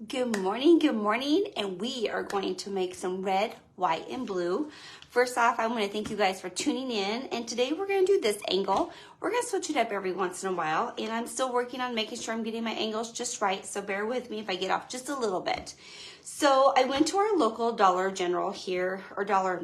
Good morning, and we are going to make some red, white, and blue. First off, I want to thank you guys for tuning in, and today we're going to do this angle. We're going to switch it up every once in a while, and I'm still working on making sure I'm getting my angles just right, so bear with me if I get off just a little bit. So I went to our local Dollar General here, or Dollar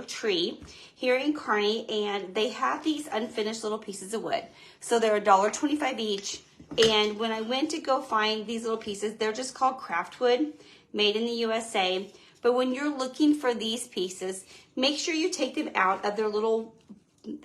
Tree here in Kearney, and they have these unfinished little pieces of wood. So they're $1.25 each. And when I went to go find these little pieces, they're just called craft wood, made in the USA. But when you're looking for these pieces, make sure you take them out of their little,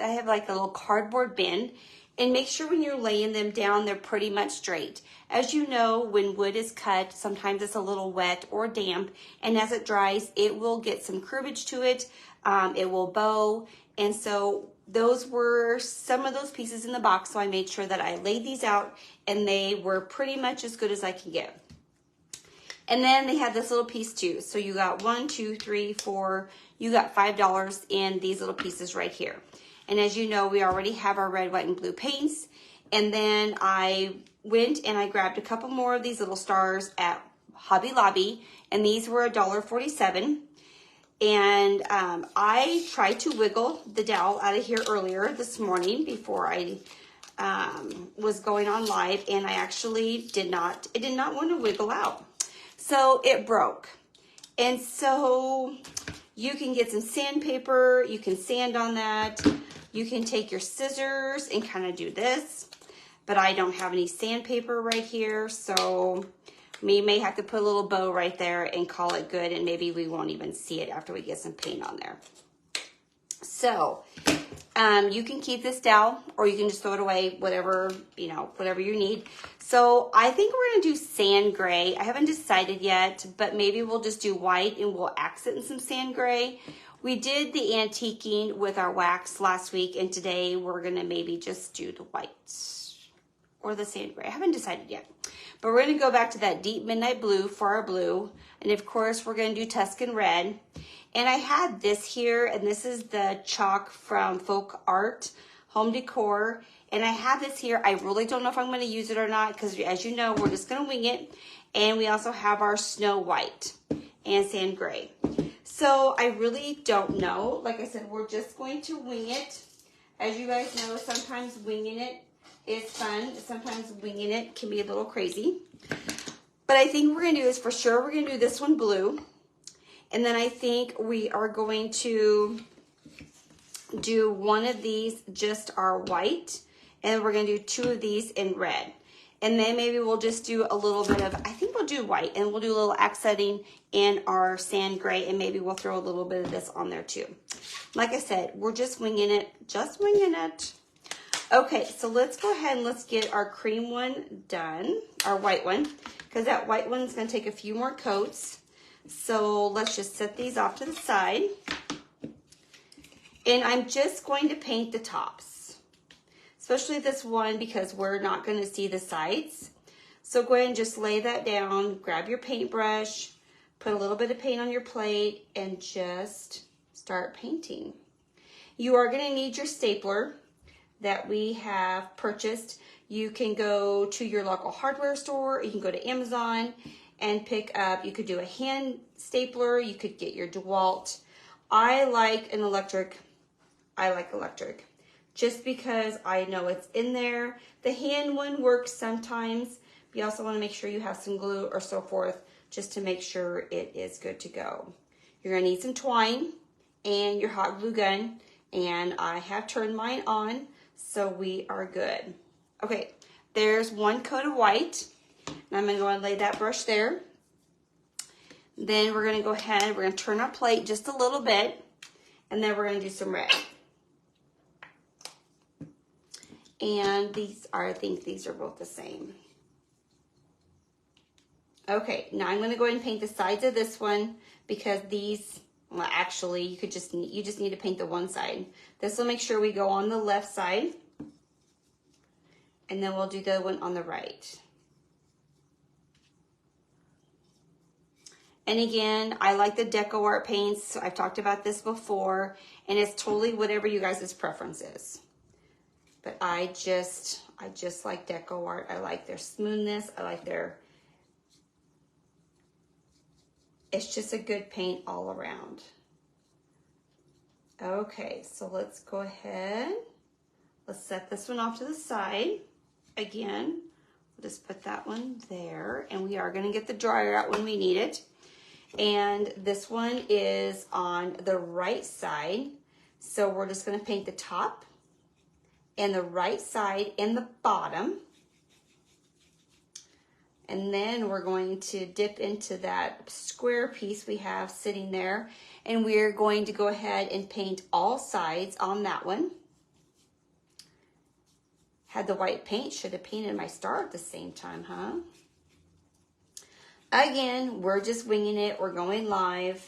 I have like a little cardboard bin, and make sure when you're laying them down, they're pretty much straight. As you know, when wood is cut, sometimes it's a little wet or damp, and as it dries, it will get some curvage to it. It will bow, and so those were some of those pieces in the box, so I made sure that I laid these out, and they were pretty much as good as I can get. And then they had this little piece too. So you got 1, 2, 3, 4, you got $5 in these little pieces right here. And as you know, we already have our red, white, and blue paints. And then I went and I grabbed a couple more of these little stars at Hobby Lobby, and these were $1.47. And I tried to wiggle the dowel out of here earlier this morning before I was going on live, and I actually did not want to wiggle out. So it broke. And so you can get some sandpaper, you can sand on that, you can take your scissors and kind of do this, but I don't have any sandpaper right here, so we may have to put a little bow right there and call it good, and maybe we won't even see it after we get some paint on there. So you can keep this dowel, or you can just throw it away, whatever you need. So I think we're gonna do sand gray. I haven't decided yet, but maybe we'll just do white and we'll accent in some sand gray. We did the antiquing with our wax last week, and today we're gonna maybe just do the white or the sand gray. I haven't decided yet. But we're gonna go back to that deep midnight blue for our blue. And of course, we're gonna do Tuscan red. And I had this here, and this is the chalk from Folk Art Home Decor. And I have this here. I really don't know if I'm gonna use it or not, because as you know, we're just gonna wing it. And we also have our snow white and sand gray. So I really don't know. Like I said, we're just going to wing it. As you guys know, sometimes winging it is fun. Sometimes winging it can be a little crazy. But I think we're going to do is, for sure, we're going to do this one blue. And then I think we are going to do one of these, just our white. And we're going to do 2 of these in red. And then maybe we'll just do a little bit of, I think we'll do white. And we'll do a little accenting in our sand gray. And maybe we'll throw a little bit of this on there too. Like I said, we're just winging it. Just winging it. Okay, so let's go ahead and let's get our cream one done, our white one, because that white one's going to take a few more coats. So let's just set these off to the side. And I'm just going to paint the tops, especially this one because we're not going to see the sides. So go ahead and just lay that down, grab your paintbrush, put a little bit of paint on your plate, and just start painting. You are going to need your stapler that we have purchased. You can go to your local hardware store, you can go to Amazon and pick up, you could do a hand stapler, you could get your DeWalt. I like electric, just because I know it's in there. The hand one works sometimes, but you also want to make sure you have some glue or so forth, just to make sure it is good to go. You're going to need some twine and your hot glue gun, and I have turned mine on, so we are good. Okay, there's one coat of white, and I'm going to go and lay that brush there. Then we're going to go ahead, we're going to turn our plate just a little bit, and then we're going to do some red. And these are, I think these are both the same. Okay, now I'm going to go ahead and paint the sides of this one, because these, well, actually, you just need to paint the one side. This will make sure we go on the left side, and then we'll do the one on the right. And again, I like the Deco Art paints. I've talked about this before, and it's totally whatever you guys' preference is. But I just like Deco Art. I like their smoothness. I like their It's just a good paint all around. Okay, so let's go ahead. Let's set this one off to the side. Again, we'll just put that one there, and we are gonna get the dryer out when we need it. And this one is on the right side. So we're just gonna paint the top and the right side and the bottom. And then we're going to dip into that square piece we have sitting there, and we're going to go ahead and paint all sides on that one. Had the white paint, should have painted my star at the same time, huh? Again, we're just winging it. We're going live.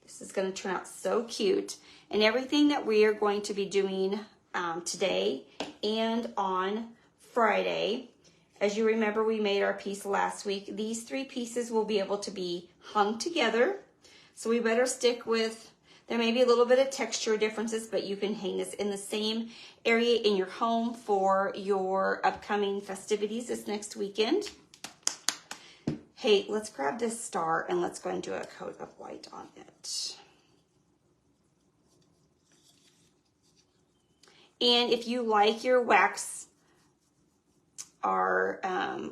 This is going to turn out so cute. And everything that we are going to be doing today and on Friday, as you remember, we made our piece last week. These 3 pieces will be able to be hung together. So we better stick with, there may be a little bit of texture differences, but you can hang this in the same area in your home for your upcoming festivities this next weekend. Hey, let's grab this star and let's go and do a coat of white on it. And if you like your wax, our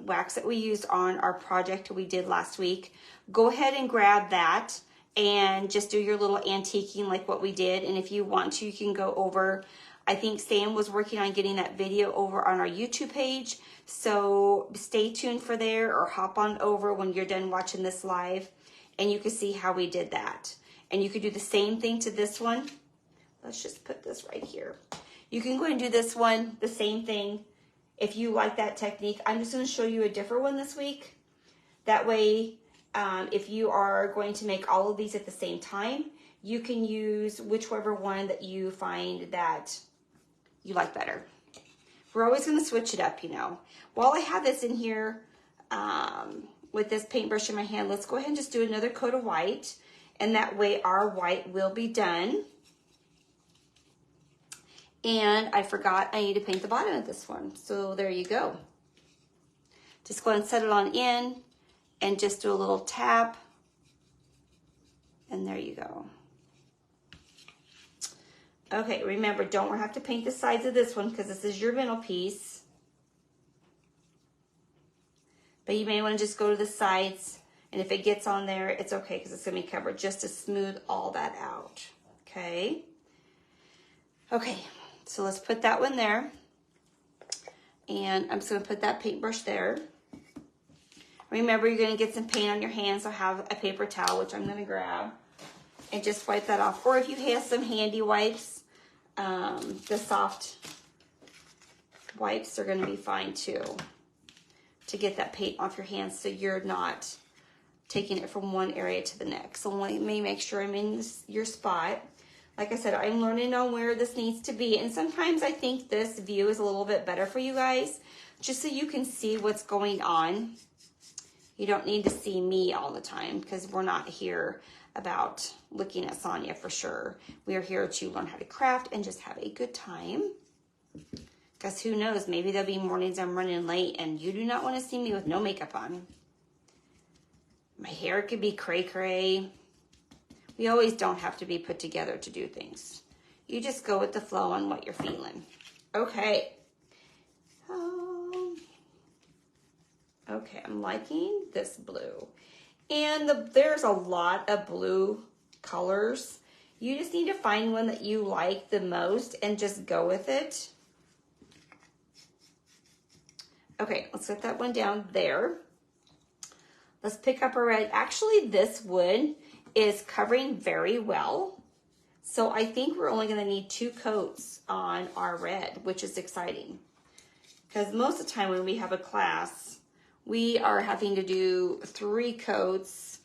wax that we used on our project we did last week, go ahead and grab that and just do your little antiquing like what we did. And if you want to, you can go over, I think Sam was working on getting that video over on our YouTube page. So stay tuned for there, or hop on over when you're done watching this live and you can see how we did that. And you could do the same thing to this one. Let's just put this right here. You can go and do this one, the same thing. If you like that technique, I'm just going to show you a different one this week. That way, if you are going to make all of these at the same time, you can use whichever one that you find that you like better. We're always going to switch it up, you know. While I have this in here with this paintbrush in my hand, let's go ahead and just do another coat of white. And that way our white will be done. And I forgot I need to paint the bottom of this one. So there you go. Just go ahead and set it on in and just do a little tap. And there you go. Okay, remember, don't have to paint the sides of this one because this is your vinyl piece. But you may want to just go to the sides, and if it gets on there, it's okay because it's going to be covered, just to smooth all that out. Okay? Okay, so let's put that one there. And I'm just going to put that paintbrush there. Remember, you're going to get some paint on your hands, so have a paper towel, which I'm going to grab, and just wipe that off. Or if you have some handy wipes, the soft wipes are going to be fine too, to get that paint off your hands so you're not taking it from one area to the next. So let me make sure I'm in your spot. Like I said, I'm learning on where this needs to be, and sometimes I think this view is a little bit better for you guys, just so you can see what's going on. You don't need to see me all the time because we're not here about looking at Sonya for sure. We are here to learn how to craft and just have a good time. Because who knows, maybe there'll be mornings I'm running late and you do not want to see me with no makeup on. My hair could be cray-cray. We always don't have to be put together to do things. You just go with the flow on what you're feeling. Okay. Okay, I'm liking this blue. And there's a lot of blue colors. You just need to find one that you like the most and just go with it. Okay, let's set that one down there. Let's pick up our red. Actually, this wood is covering very well. So I think we're only gonna need 2 coats on our red, which is exciting. Because most of the time when we have a class, we are having to do 3 coats,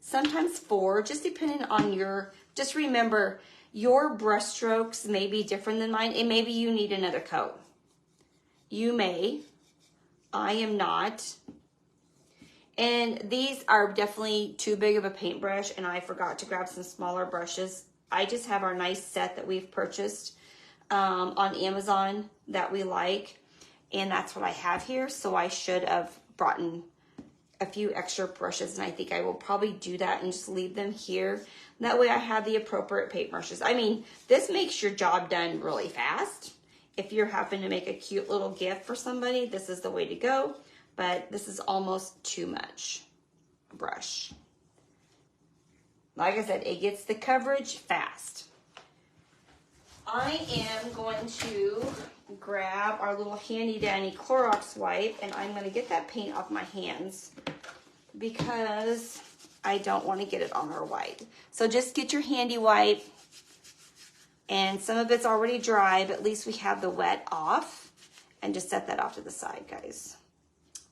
sometimes 4, just depending on your, just remember, your brush strokes may be different than mine, and maybe you need another coat. You may. I am not. And these are definitely too big of a paintbrush, and I forgot to grab some smaller brushes. I just have our nice set that we've purchased on Amazon that we like. and that's what I have here. So I should have brought in a few extra brushes, and I think I will probably do that and just leave them here. That way I have the appropriate paintbrushes. I mean, this makes your job done really fast. If you're having to make a cute little gift for somebody, this is the way to go, but this is almost too much brush. Like I said, it gets the coverage fast. I am going to grab our little handy dandy Clorox wipe, and I'm going to get that paint off my hands because I don't want to get it on our white. So just get your handy wipe, and some of it's already dry, but at least we have the wet off, and just set that off to the side, guys.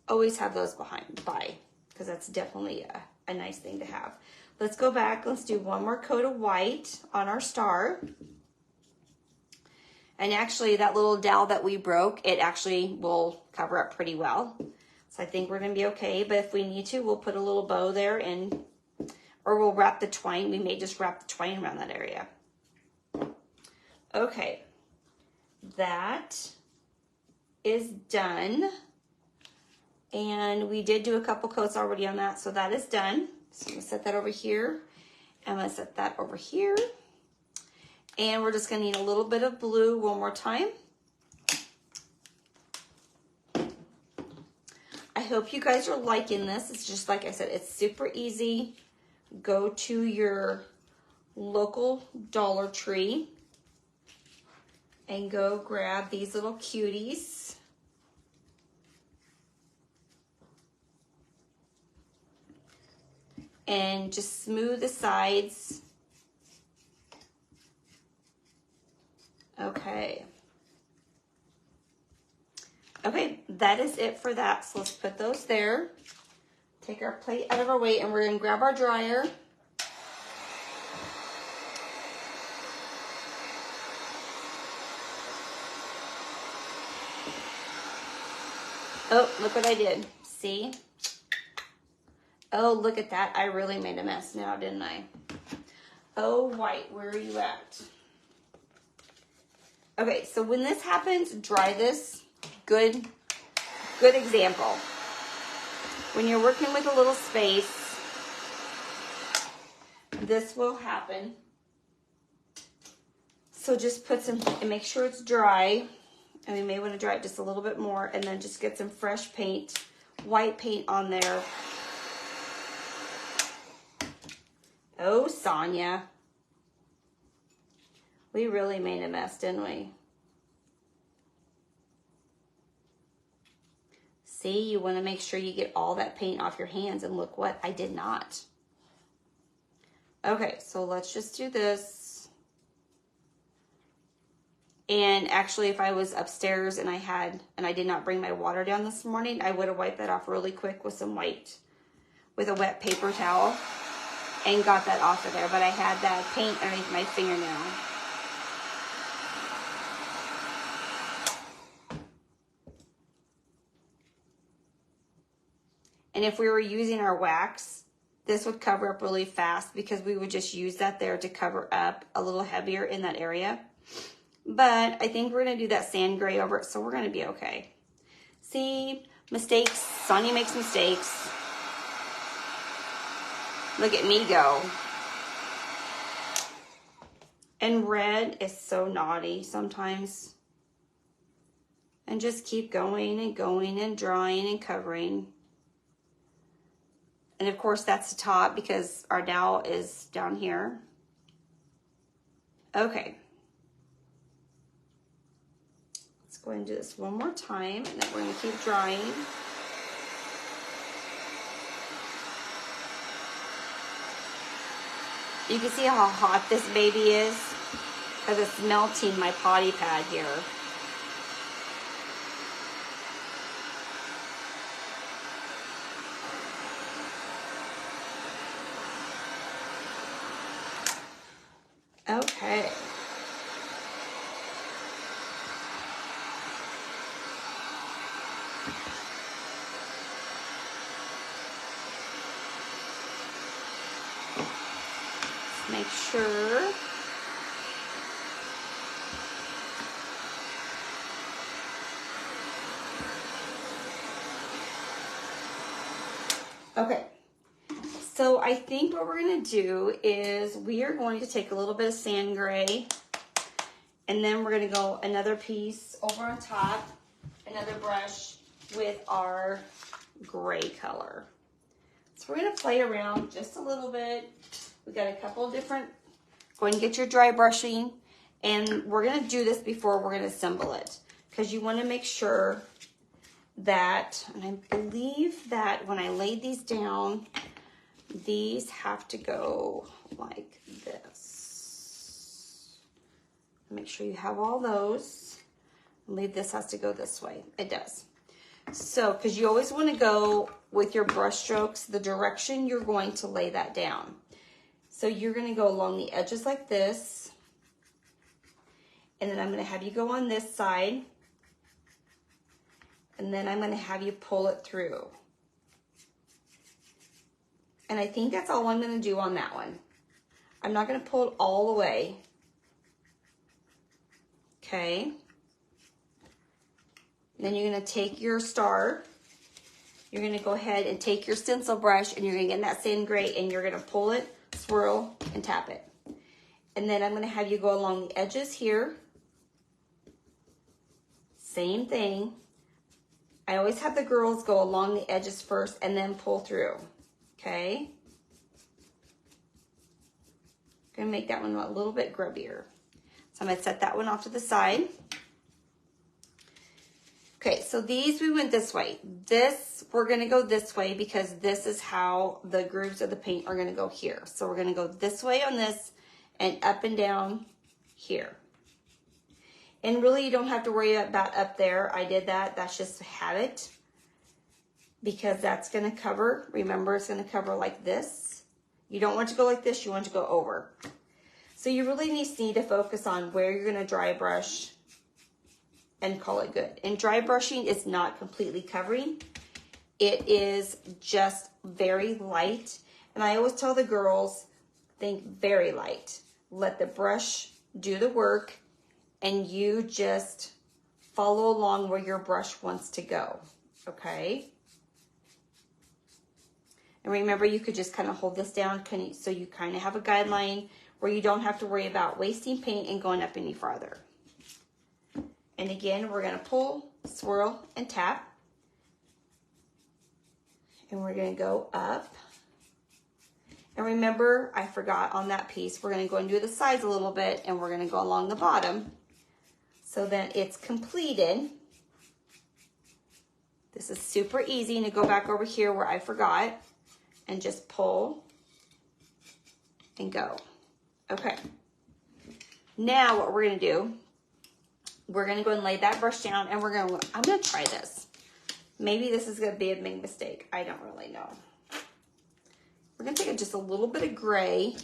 Always have those by, because that's definitely a nice thing to have. Let's go back. Let's do one more coat of white on our star. And actually, that little dowel that we broke, it actually will cover up pretty well. So I think we're going to be okay. But if we need to, we'll put a little bow there, and or we'll wrap the twine. We may just wrap the twine around that area. Okay. That is done. And we did do a couple coats already on that, so that is done. So I'm going to set that over here. I'm going to set that over here. And we're just going to need a little bit of blue one more time. I hope you guys are liking this. It's just like I said, it's super easy. Go to your local Dollar Tree and go grab these little cuties. And just smooth the sides. Okay. Okay, that is it for that. So let's put those there. Take our plate out of our way, and we're going to grab our dryer. Oh, look what I did. See? Oh, look at that. I really made a mess now, didn't I? Oh, white, where are you at? Okay, so when this happens, dry this. Good example. When you're working with a little space, this will happen. So just put some, and make sure it's dry. And we may want to dry it just a little bit more, and then just get some fresh paint, white paint on there. Oh, Sonya. We really made a mess, didn't we? See, you want to make sure you get all that paint off your hands, and look what I did not. Okay, so let's just do this. And actually, if I was upstairs and I did not bring my water down this morning, I would have wiped that off really quick with some with a wet paper towel and got that off of there. But I had that paint underneath my fingernail. And if we were using our wax, this would cover up really fast because we would just use that there to cover up a little heavier in that area. But I think we're going to do that sand gray over it, so we're going to be okay. See, mistakes. Sonya makes mistakes. Look at me go. And red is so naughty sometimes. And just keep going and going and drawing and covering. And of course, that's the top because our dowel is down here. Okay. Let's go ahead and do this one more time, and then we're going to keep drying. You can see how hot this baby is because it's melting my potty pad here. Okay. Let's make sure. Okay, so I think what we're gonna do is we are going to take a little bit of sand gray, and then we're gonna go another piece over on top, another brush with our gray color. So we're gonna play around just a little bit. We got a couple of different, go ahead and get your dry brushing, and we're gonna do this before we're gonna assemble it, because you wanna make sure that, and I believe that when I laid these down, these have to go like this. Make sure you have all those. I believe this has to go this way. It does. So, because you always want to go with your brush strokes, the direction you're going to lay that down. So you're going to go along the edges like this. And then I'm going to have you go on this side. And then I'm going to have you pull it through. And I think that's all I'm going to do on that one. I'm not going to pull it all the way. Okay. Then you're going to take your star. You're going to go ahead and take your stencil brush, and you're going to get in that sand gray, and you're going to pull it, swirl, and tap it. And then I'm going to have you go along the edges here. Same thing. I always have the girls go along the edges first and then pull through. Okay. I'm going to make that one a little bit grubbier. So I'm going to set that one off to the side. Okay, so these we went this way. This, we're going to go this way because this is how the grooves of the paint are going to go here. So we're going to go this way on this and up and down here. And really you don't have to worry about up there. I did that. That's just habit because that's going to cover. Remember, it's going to cover like this. You don't want to go like this. You want to go over. So you really need to focus on where you're going to dry brush and call it good. And dry brushing is not completely covering. It is just very light. And I always tell the girls, think very light. Let the brush do the work and you just follow along where your brush wants to go, okay? And remember, you could just kind of hold this down so you kind of have a guideline where you don't have to worry about wasting paint and going up any farther. And again, we're going to pull, swirl, and tap. And we're going to go up. And remember, I forgot on that piece, we're going to go and do the sides a little bit, and we're going to go along the bottom so that it's completed. This is super easy to go back over here where I forgot and just pull and go. Okay. Now what we're going to do, we're going to go and lay that brush down, and I'm going to try this. Maybe this is going to be a big mistake. I don't really know. We're going to take just a little bit of gray,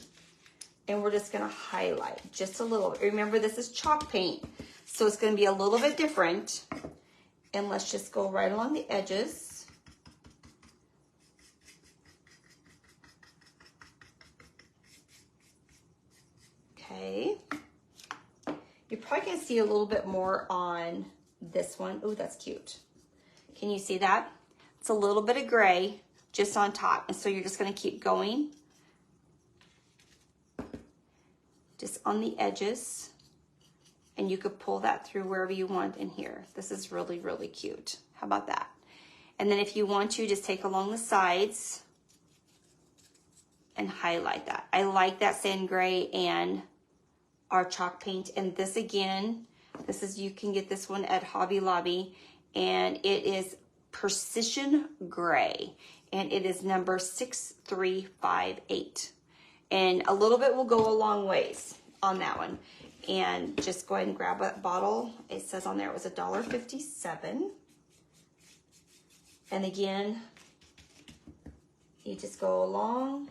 and we're just going to highlight just a little. Remember, this is chalk paint, so it's going to be a little bit different. And let's just go right along the edges. Okay. You're probably going to see a little bit more on this one. Oh, that's cute. Can you see that? It's a little bit of gray just on top. And so you're just going to keep going. Just on the edges. And you could pull that through wherever you want in here. This is really, really cute. How about that? And then if you want to, just take along the sides and highlight that. I like that sand gray and our chalk paint. And this again, this is, you can get this one at Hobby Lobby, and it is Precision Gray, and it is number 6358. And a little bit will go a long ways on that one. And just go ahead and grab a bottle. It says on there it was $1.57. And again, you just go along.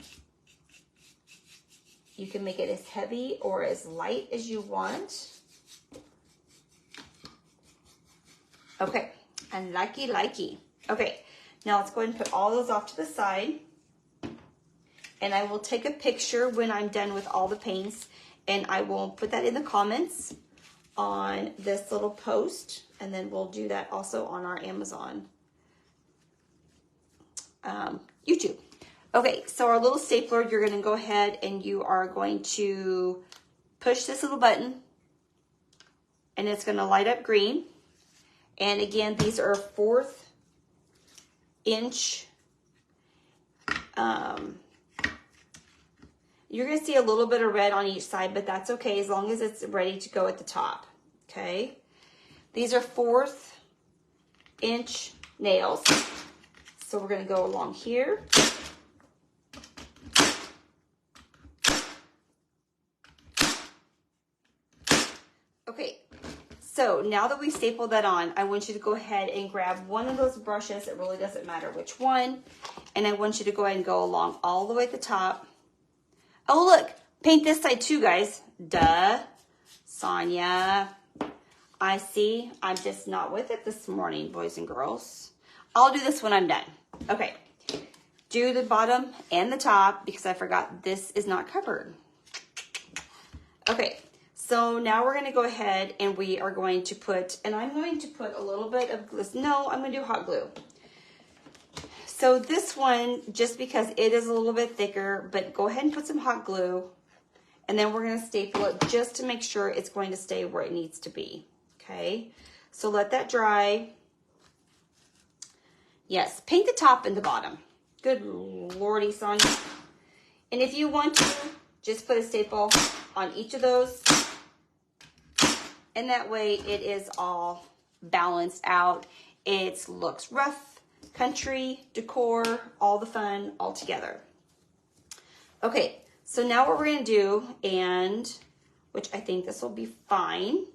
You can make it as heavy or as light as you want. Okay, and likey. Okay, now let's go ahead and put all those off to the side. And I will take a picture when I'm done with all the paints, and I will put that in the comments on this little post, and then we'll do that also on our Amazon YouTube. Okay, so our little stapler, you're gonna go ahead and you are going to push this little button and it's gonna light up green. And again, these are 1/4 inch. You're gonna see a little bit of red on each side, but that's okay as long as it's ready to go at the top, okay? These are 1/4 inch nails. So we're gonna go along here. Okay, so now that we stapled that on, I want you to go ahead and grab one of those brushes. It really doesn't matter which one. And I want you to go ahead and go along all the way at the top. Oh, look, paint this side too, guys. Duh, Sonya. I see. I'm just not with it this morning, boys and girls. I'll do this when I'm done. Okay, do the bottom and the top because I forgot this is not covered. Okay. So now we're going to go ahead and we are going to put, and I'm going to put a little bit of glue. No, I'm going to do hot glue. So this one, just because it is a little bit thicker, but go ahead and put some hot glue. And then we're going to staple it just to make sure it's going to stay where it needs to be. Okay, so let that dry. Yes, paint the top and the bottom. Good Lordy, Sonya. And if you want to, just put a staple on each of those. And that way it is all balanced out. It looks rough, country, decor, all the fun all together. Okay, so now what we're gonna do, and which I think this will be fine,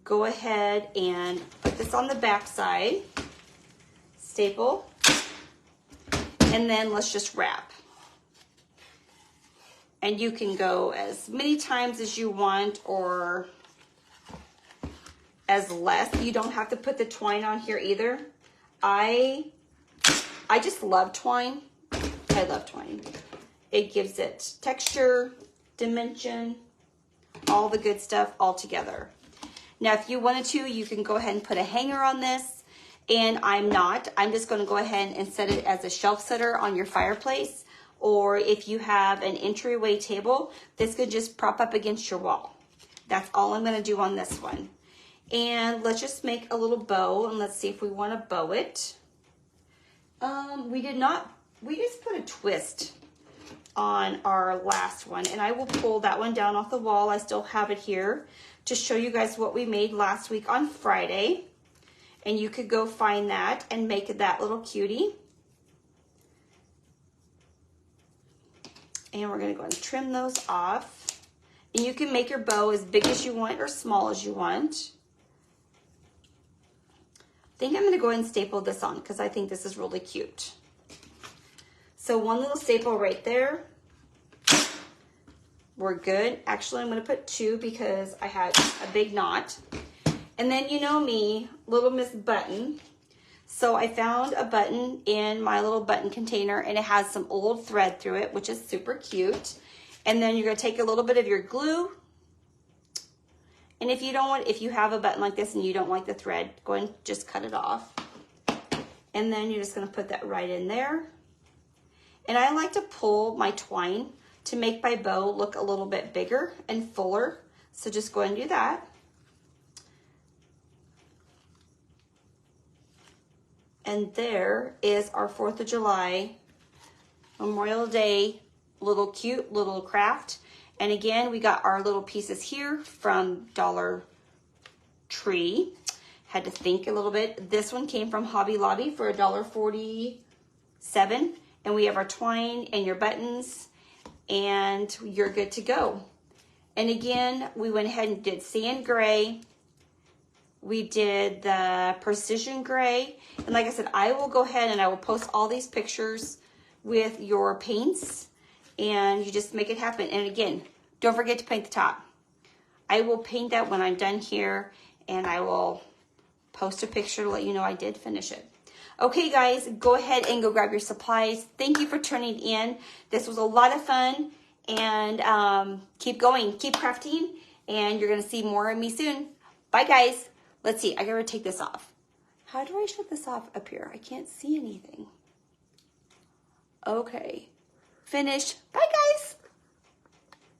go ahead and put this on the back side, staple, and then let's just wrap. And you can go as many times as you want or as less. You don't have to put the twine on here either. I just love twine. I love twine. It gives it texture, dimension, all the good stuff all together. Now, if you wanted to, you can go ahead and put a hanger on this. And I'm not. I'm just going to go ahead and set it as a shelf setter on your fireplace. Or if you have an entryway table, this could just prop up against your wall. That's all I'm going to do on this one. And let's just make a little bow, and let's see if we want to bow it. We did not, we just put a twist on our last one, and I will pull that one down off the wall. I still have it here to show you guys what we made last week on Friday. And you could go find that and make that little cutie. And we're gonna go and trim those off. And you can make your bow as big as you want or small as you want. I think I'm going to go ahead and staple this on because I think this is really cute. So one little staple right there. We're good. Actually, I'm going to put two because I had a big knot. And then you know me, Little Miss Button. So I found a button in my little button container and it has some old thread through it, which is super cute. And then you're going to take a little bit of your glue. And if you don't want, if you have a button like this and you don't like the thread, go ahead and just cut it off. And then you're just gonna put that right in there. And I like to pull my twine to make my bow look a little bit bigger and fuller. So just go ahead and do that. And there is our 4th of July, Memorial Day, little cute little craft. And again, we got our little pieces here from Dollar Tree. Had to think a little bit. This one came from Hobby Lobby for $1.47. And we have our twine and your buttons, and you're good to go. And again, we went ahead and did sand gray. We did the precision gray. And like I said, I will go ahead and I will post all these pictures with your paints. And you just make it happen. And again, don't forget to paint the top. I will paint that when I'm done here, and I will post a picture to let you know I did finish it. Okay, guys, go ahead and go grab your supplies. Thank you for tuning in. This was a lot of fun, and keep going, keep crafting, and you're gonna see more of me soon. Bye, guys. Let's see, I gotta take this off. How do I shut this off up here? I can't see anything. Okay. Finished. Bye, guys.